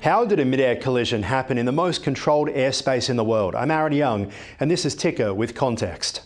How did a mid-air collision happen in the most controlled airspace in the world? I'm Aaron Young, and this is Ticker with Context.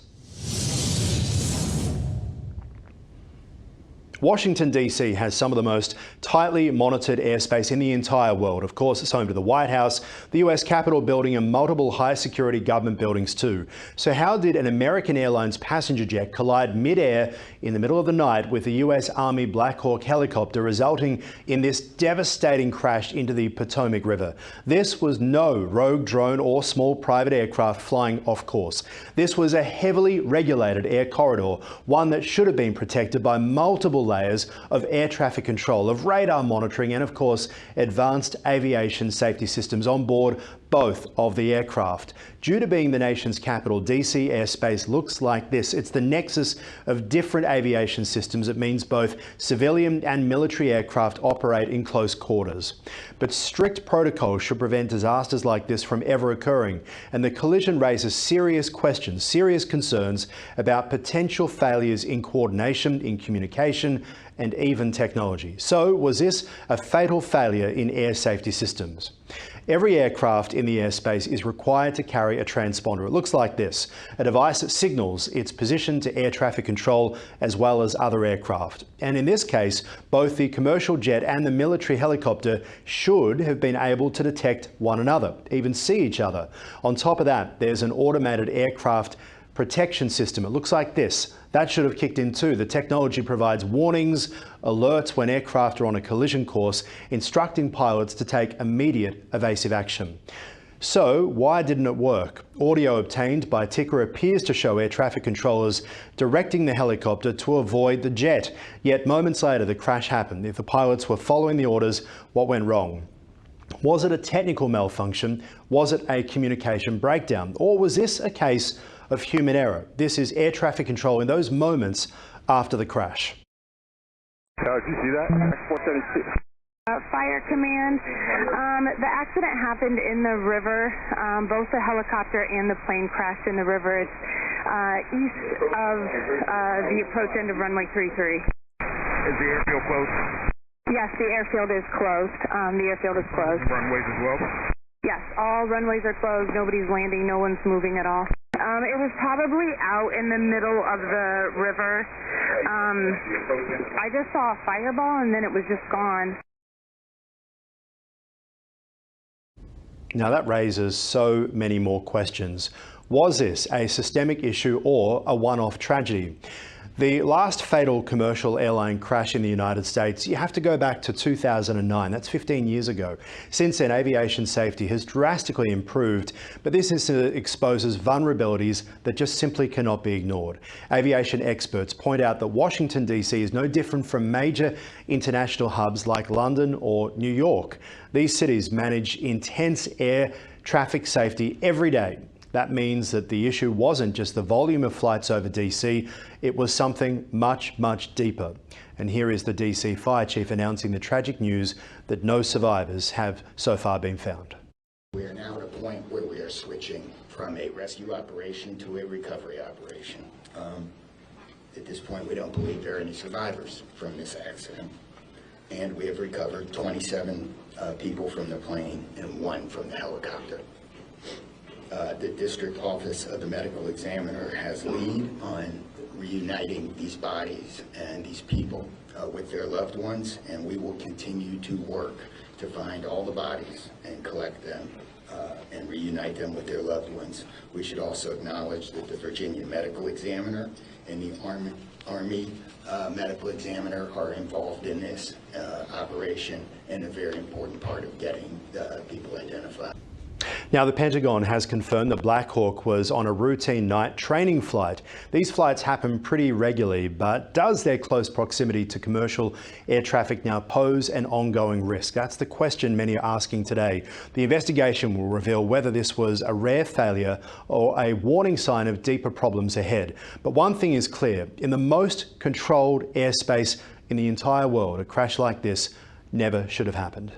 Washington, D.C. has some of the most tightly monitored airspace in the entire world. Of course, it's home to the White House, the US Capitol building, and multiple high-security government buildings too. So how did an American Airlines passenger jet collide mid-air in the middle of the night with a US Army Black Hawk helicopter, resulting in this devastating crash into the Potomac River? This was no rogue drone or small private aircraft flying off course. This was a heavily regulated air corridor, one that should have been protected by multiple layers of air traffic control, of radar monitoring, and of course advanced aviation safety systems on board both of the aircraft. Due to being the nation's capital, DC airspace looks like this. It's the nexus of different aviation systems. It means both civilian and military aircraft operate in close quarters. But strict protocols should prevent disasters like this from ever occurring. And the collision raises serious questions, serious concerns about potential failures in coordination, in communication, and even technology. So, was this a fatal failure in air safety systems? Every aircraft in the airspace is required to carry a transponder. It looks like this, a device that signals its position to air traffic control as well as other aircraft. And in this case, both the commercial jet and the military helicopter should have been able to detect one another, even see each other. On top of that, there's an automated aircraft protection system. It looks like this. That should have kicked in too. The technology provides warnings, alerts when aircraft are on a collision course, instructing pilots to take immediate evasive action. So why didn't it work? Audio obtained by Ticker appears to show air traffic controllers directing the helicopter to avoid the jet. Yet moments later, the crash happened. If the pilots were following the orders, what went wrong? Was it a technical malfunction? Was it a communication breakdown? Or was this a case of human error? This is air traffic control in those moments after the crash. Did you see that? X-472. Fire command. The accident happened in the river. Both the helicopter and the plane crashed in the river. It's east of the approach end of runway 33. Is the airfield closed? Yes, the airfield is closed. The airfield is closed. Runways as well? Yes, all runways are closed. Nobody's landing. No one's moving at all. It was probably out in the middle of the river. I just saw a fireball and then it was just gone. Now that raises so many more questions. Was this a systemic issue or a one-off tragedy? The last fatal commercial airline crash in the United States, you have to go back to 2009. That's 15 years ago. Since then, aviation safety has drastically improved, but this incident exposes vulnerabilities that just simply cannot be ignored. Aviation experts point out that Washington, D.C. is no different from major international hubs like London or New York. These cities manage intense air traffic safety every day. That means that the issue wasn't just the volume of flights over DC, it was something much, much deeper. And here is the DC Fire Chief announcing the tragic news that no survivors have so far been found. We are now at a point where we are switching from a rescue operation to a recovery operation. At this point, we don't believe there are any survivors from this accident. And we have recovered 27 people from the plane and 1 from the helicopter. The District Office of the Medical Examiner has lead on reuniting these bodies and these people with their loved ones, and we will continue to work to find all the bodies and collect them and reunite them with their loved ones. We should also acknowledge that the Virginia Medical Examiner and the Army Medical Examiner are involved in this operation and a very important part of getting people identified. Now, the Pentagon has confirmed that Black Hawk was on a routine night training flight. These flights happen pretty regularly, but does their close proximity to commercial air traffic now pose an ongoing risk? That's the question many are asking today. The investigation will reveal whether this was a rare failure or a warning sign of deeper problems ahead. But one thing is clear, in the most controlled airspace in the entire world, a crash like this never should have happened.